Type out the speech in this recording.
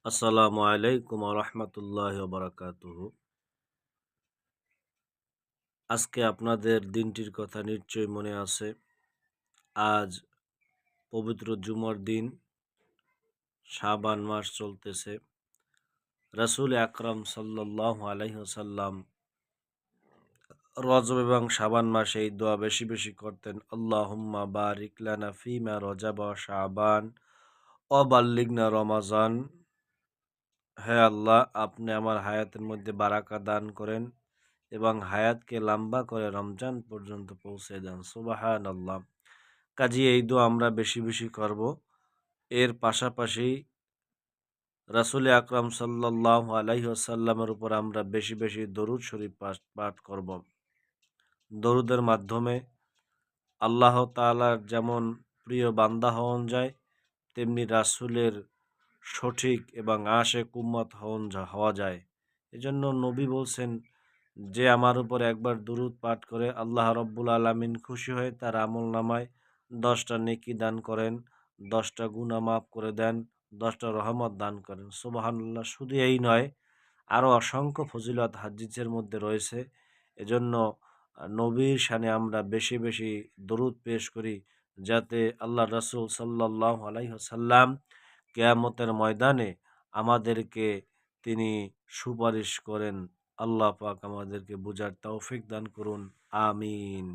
আসসালামু আলাইকুম রহমতুল্লাহ বারাকাতুহু। আজকে আপনাদের দিনটির কথা নিশ্চয়ই মনে আছে। আজ পবিত্র জুমার দিন, শাবান মাস চলতেছে। রাসূল আকরাম সাল্লাল্লাহু আলাইহি ওয়াসাল্লাম রজব এবং শাবান মাসে এই দোয়া বেশি বেশি করতেন। আল্লাহুম্মা বারিক লানা ফিমা রজাব ওয়া শাবান ওয়া বাল্লিগনা রমাজান। হে আল্লাহ, আপনি আমার হায়াতের মধ্যে বারাকা দান করেন এবং হায়াতকে লম্বা করে রমজান পর্যন্ত পৌঁছে দেন। সুবহানাল্লাহ। কাজী এই দোয়া আমরা বেশি বেশি করব। এর পাশাপাশি রাসূল আকরাম সাল্লাল্লাহু আলাইহি ওয়াসাল্লামের উপর আমরা বেশি বেশি দরুদ শরীফ পাঠ করব। দরুদের মাধ্যমে আল্লাহ তাআলার যেমন প্রিয় বান্দা হওয়া যায়, তেমনি রাসূলের সঠিক এবং আশিক উম্মত হওয়া যায়। এজন্য নবী বলছেন, যে আমার উপর একবার দুরূদ পাঠ করে আল্লাহ রব্বুল আলামিন খুশি হয়ে তার আমলনামায় 10টা নেকি দান করেন, 10টা গুনাহ মাফ করে দেন, 10টা রহমত দান করেন। সুবহানাল্লাহ। শুধু এই নয়, আরও অসংখ্য ফজিলত হাদিসের মধ্যে রয়েছে। এজন্য নবীর শানে আমরা বেশি বেশি দরুদ পেশ করি, যাতে আল্লাহ রাসূল সাল্লাল্লাহু আলাইহি ওয়াসাল্লাম কিয়ামতের ময়দানে আমাদেরকে তিনি সুপারিশ করেন। আল্লাহ পাক আমাদেরকে বুঝার তৌফিক দান করুন। আমিন।